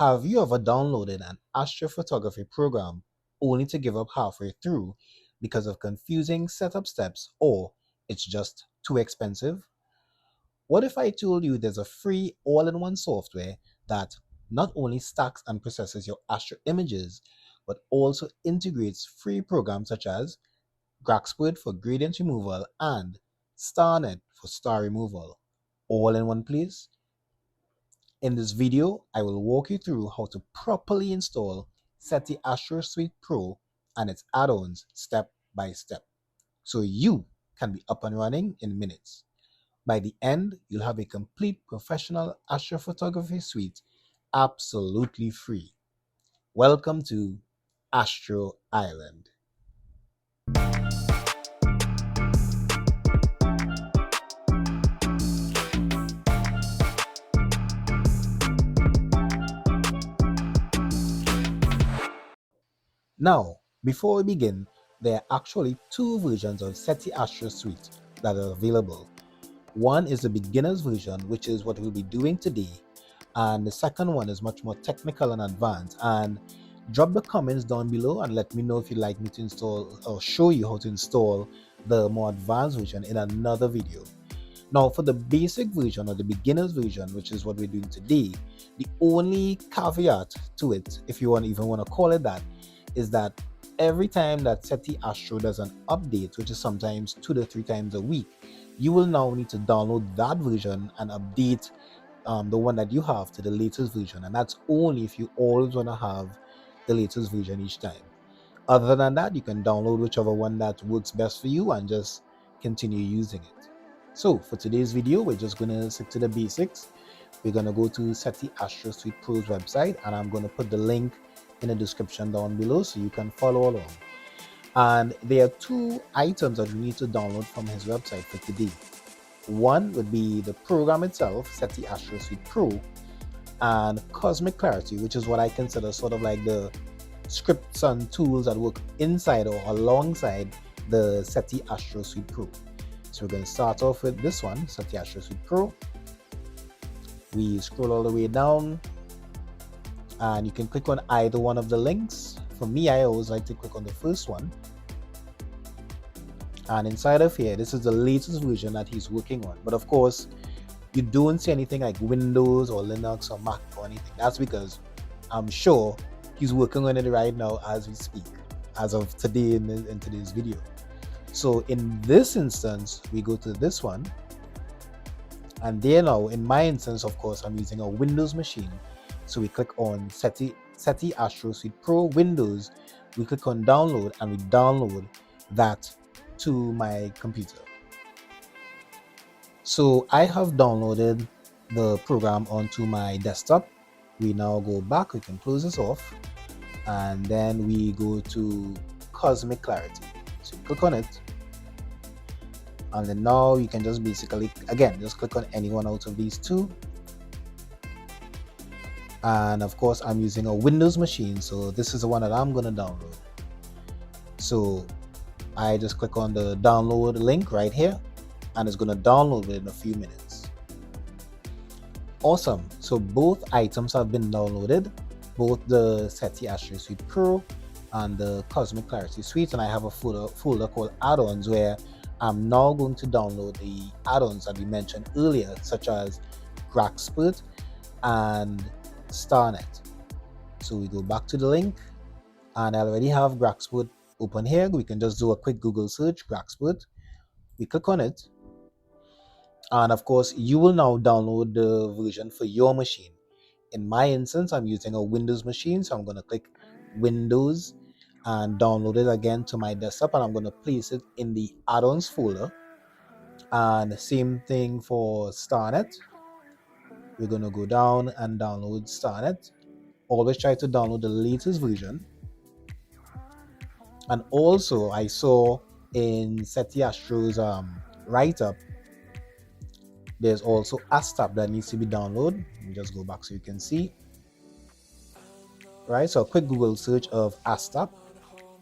Have you ever downloaded an astrophotography program only to give up halfway through because of confusing setup steps or it's just too expensive? What if I told you there's a free all-in-one software that not only stacks and processes your astro images, but also integrates free programs such as GraXpert for gradient removal and StarNet for star removal, all in one place? In this video, I will walk you through how to properly install SETI Astro Suite Pro and its add-ons step by step, so you can be up and running in minutes. By the end, you'll have a complete professional astrophotography suite absolutely free. Welcome to Astro Island. Now, before we begin, there are actually two versions of SETI Astro Suite that are available. One is the beginner's version, which is what we'll be doing today, and the second one is much more technical and advanced. And drop the comments down below and let me know if you'd like me to install or show you how to install the more advanced version in another video. Now, for the basic version or the beginner's version, which is what we're doing today, the only caveat to it, if you even want to call it that, is that every time that SETI Astro does an update, which is sometimes 2 to 3 times a week, you will now need to download that version and update the one that you have to the latest version. And that's only if you always want to have the latest version each time. Other than that, you can download whichever one that works best for you and just continue using it. So for today's video, we're just going to stick to the basics. We're going to go to SETI Astro Suite Pro's website, and I'm going to put the link in the description down below so you can follow along. And there are 2 items that you need to download from his website for today. One would be the program itself, SETI Astro Suite Pro, and Cosmic Clarity, which is what I consider sort of like the scripts and tools that work inside or alongside the SETI Astro Suite Pro. So we're going to start off with this one, SETI Astro Suite Pro. We scroll all the way down, and you can click on either one of the links. For me, I always like to click on the first one. And inside of here, this is the latest version that he's working on. But of course, you don't see anything like Windows or Linux or Mac or anything. That's because I'm sure he's working on it right now as we speak, as of today in today's video. So in this instance, we go to this one. And there now, in my instance, of course, I'm using a Windows machine. So we click on SETI Astro Suite Pro Windows, we click on download, and we download that to my computer. So I have downloaded the program onto my desktop. We now go back, we can close this off, and then we go to Cosmic Clarity. So you click on it, and then now you can just basically, again, just click on any one out of these 2. And of course, I'm using a Windows machine, so this is the one that I'm going to download. So I just click on the download link right here, and it's going to download within a few minutes. Awesome. So both items have been downloaded, both the SETI Astro Suite Pro and the Cosmic Clarity Suite. And I have a folder called Add-ons, where I'm now going to download the add-ons that we mentioned earlier, such as GraXpert and StarNet. So we go back to the link, and I already have GraXpert open here. We can just do a quick Google search, GraXpert. We click on it, and of course you will now download the version for your machine. In my instance, I'm using a Windows machine, so I'm going to click Windows and download it again to my desktop, and I'm going to place it in the add-ons folder. And the same thing for StarNet. We're going to go down and download StarNet. Always try to download the latest version. And also, I saw in SETI Astro's write-up, there's also ASTAP that needs to be downloaded. Just go back so you can see. Right, so a quick Google search of ASTAP,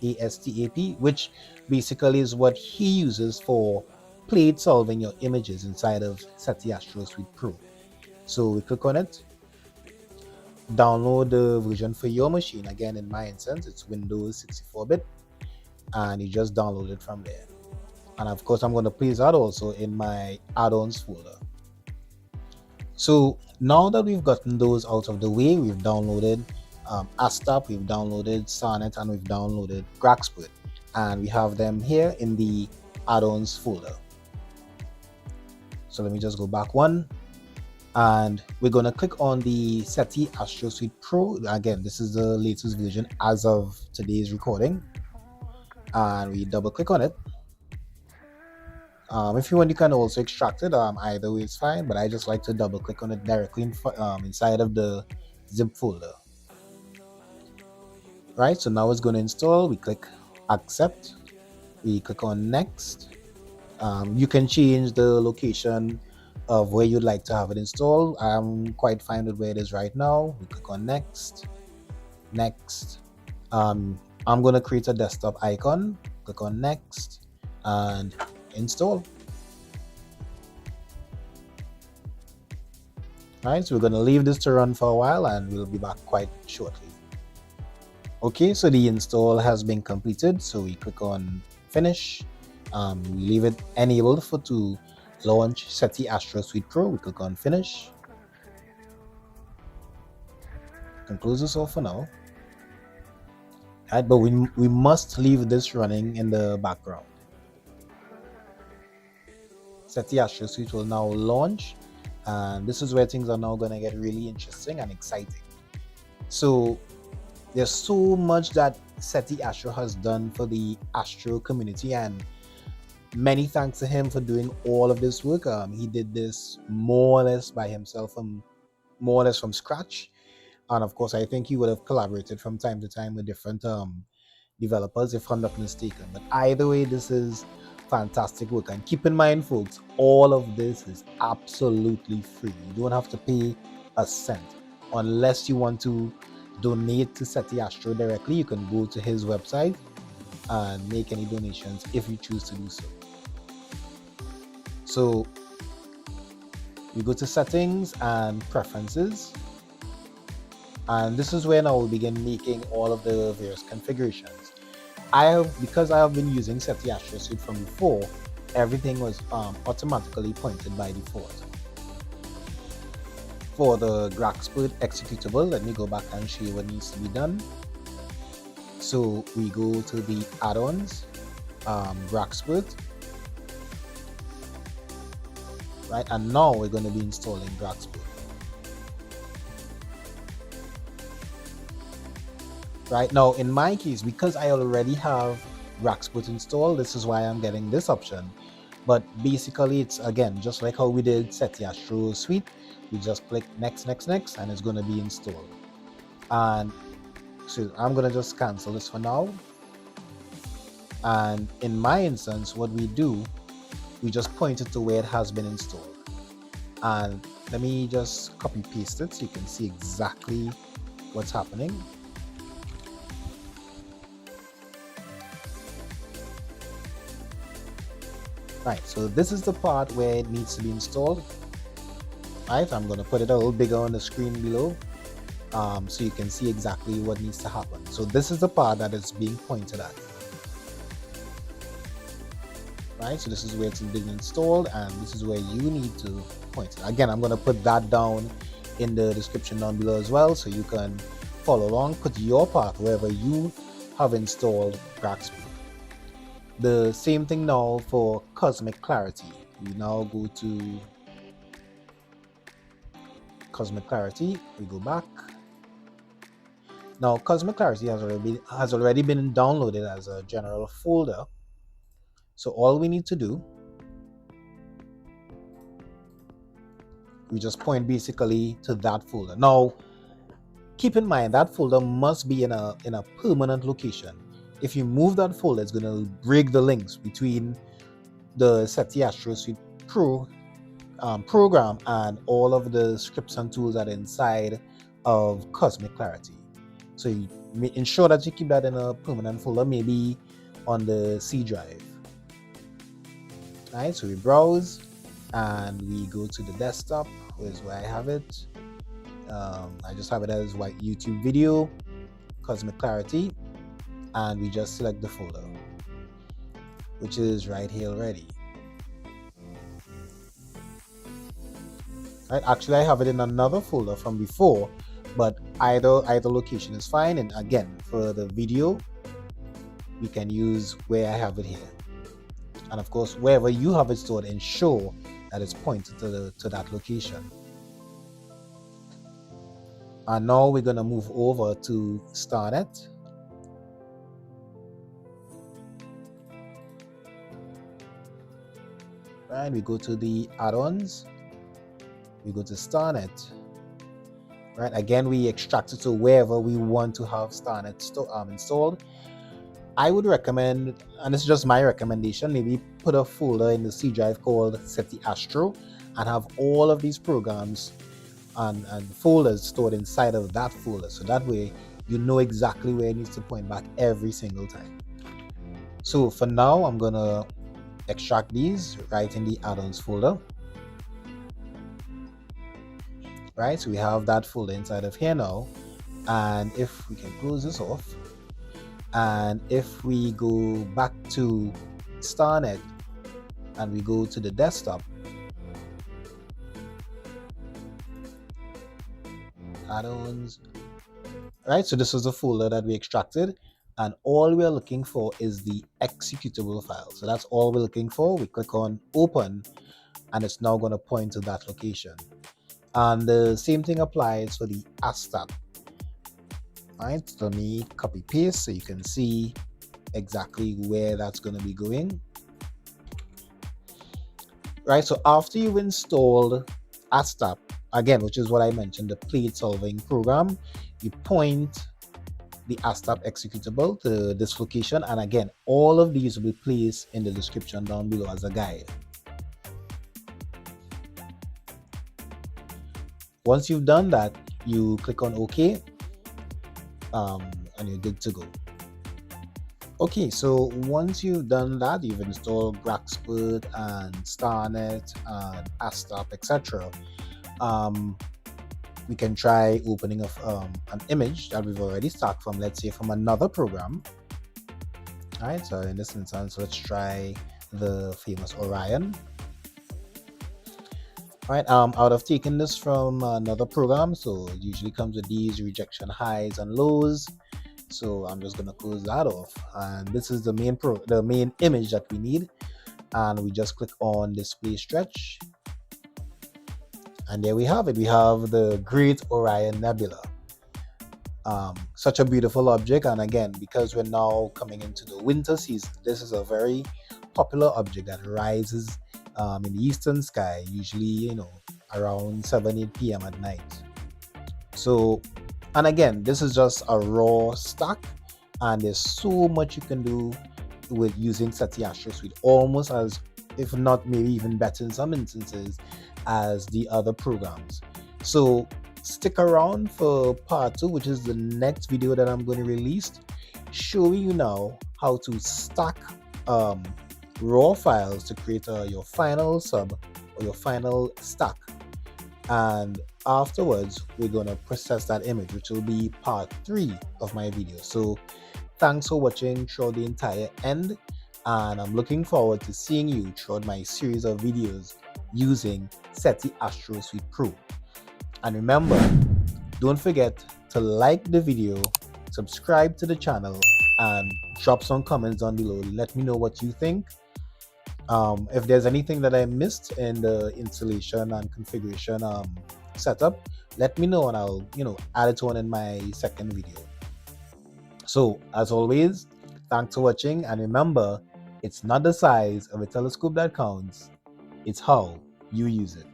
ASTAP, which basically is what he uses for plate solving your images inside of SETI Astro Suite Pro. So we click on it, download the version for your machine. Again, in my instance, it's Windows 64-bit, and you just download it from there. And of course, I'm going to place that also in my add-ons folder. So now that we've gotten those out of the way, we've downloaded Astap, we've downloaded StarNet, and we've downloaded GraXpert, and we have them here in the add-ons folder. So let me just go back one, and we're going to click on the SETI Astro Suite Pro. Again, this is the latest version as of today's recording, and we double click on it. If you want, you can also extract it. Either way is fine, but I just like to double click on it directly inside of the zip folder. Right, so now it's going to install. We click accept, we click on next. You can change the location of where you'd like to have it installed. I'm quite fine with where it is right now. We click on next. I'm going to create a desktop icon, click on next, and install. Right, so we're going to leave this to run for a while, and we'll be back quite shortly. Okay, so the install has been completed, so we click on finish. We leave it enabled to launch SETI Astro Suite Pro. We click on finish. Can close this off for now. Right, but we must leave this running in the background. SETI Astro Suite will now launch, and this is where things are now going to get really interesting and exciting. So there's so much that SETI Astro has done for the Astro community, and many thanks to him for doing all of this work. He did this more or less by himself, more or less from scratch. And of course, I think he would have collaborated from time to time with different developers, if I'm not mistaken. But either way, this is fantastic work. And keep in mind, folks, all of this is absolutely free. You don't have to pay a cent unless you want to donate to SETI Astro directly. You can go to his website and make any donations if you choose to do so. So we go to settings and preferences, and this is where now we'll begin making all of the various configurations. Because I have been using SETI Astro Suite from before, everything was automatically pointed by default. For the GraXpert executable, let me go back and show you what needs to be done. So we go to the add-ons, GraXpert, right, and now we're going to be installing GraXpert. Right, now in my case, because I already have GraXpert installed, this is why I'm getting this option. But basically, it's again just like how we did SETI Astro Suite. We just click next, and it's going to be installed. And so I'm going to just cancel this for now. And in my instance, what we do, we just point it to where it has been installed. And let me just copy paste it so you can see exactly what's happening. Right, so this is the part where it needs to be installed. Right, I'm going to put it a little bigger on the screen below, so you can see exactly what needs to happen. So this is the part that is being pointed at. Right, so this is where it's being installed, and this is where you need to point it. Again, I'm going to put that down in the description down below as well, so you can follow along, put your part wherever you have installed GraXpert. The same thing now for Cosmic Clarity. We now go to Cosmic Clarity, we go back. Now Cosmic Clarity has already been downloaded as a general folder. So all we need to do, we just point basically to that folder. Now keep in mind that folder must be in a permanent location. If you move that folder, it's going to break the links between the SETI Astro Suite Pro program and all of the scripts and tools that are inside of Cosmic Clarity. So you ensure that you keep that in a permanent folder, maybe on the C drive. Alright, so we browse and we go to the desktop, where's where I have it. I just have it as white YouTube video, cosmic clarity, and we just select the folder, which is right here already. Right, actually I have it in another folder from before, but either location is fine. And again, for the video, we can use where I have it here. And of course, wherever you have it stored, ensure that it's pointed to that location. And now we're going to move over to StarNet. Right, we go to the add-ons, we go to StarNet. Right, again, we extract it to wherever we want to have StarNet installed. I would recommend, and this is just my recommendation, maybe put a folder in the C drive called SETI Astro and have all of these programs and folders stored inside of that folder. So that way you know exactly where it needs to point back every single time. So for now, I'm going to extract these right in the add-ons folder. Right, so we have that folder inside of here now. And if we can close this off, and if we go back to StarNet and we go to the desktop, add-ons, right, so this is the folder that we extracted, and all we're looking for is the executable file. So that's all we're looking for. We click on open, and it's now going to point to that location. And the same thing applies for the ASTAP. Right, so let me copy paste so you can see exactly where that's going to be going. Right, so after you've installed ASTAP, again, which is what I mentioned, the plate solving program, you point the ASTAP executable to this location, and again, all of these will be placed in the description down below as a guide. Once you've done that, you click on OK, and you're good to go. Okay, so once you've done that, you've installed GraXpert and StarNet and ASTAP, etc. We can try opening of an image that we've already stuck from, let's say, from another program. All right, so in this instance, let's try the famous Orion. All right, out of taking this from another program, so it usually comes with these rejection highs and lows. So I'm just gonna close that off, and this is the main image that we need, and we just click on display stretch, and there we have it. We have the Great Orion Nebula. Such a beautiful object, and again, because we're now coming into the winter season, this is a very popular object that rises in the eastern sky, usually around 7-8 p.m. at night. So, and again, this is just a raw stack, and there's so much you can do with using SETI Astro Suite, almost as, if not maybe even better in some instances, as the other programs. So stick around for part 2, which is the next video that I'm going to release, showing you now how to stack raw files to create your final sub or your final stack. And afterwards, we're going to process that image, which will be part 3 of my video. So thanks for watching throughout the entire end, and I'm looking forward to seeing you throughout my series of videos using SETI Astro Suite Pro. And remember, don't forget to like the video, subscribe to the channel, and drop some comments down below. Let me know what you think. If there's anything that I missed in the installation and configuration setup, let me know, and I'll add it on in my second video. So as always, thanks for watching, and remember, it's not the size of a telescope that counts, it's how you use it.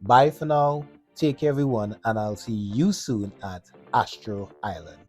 Bye for now, take care everyone, and I'll see you soon at Astro Island.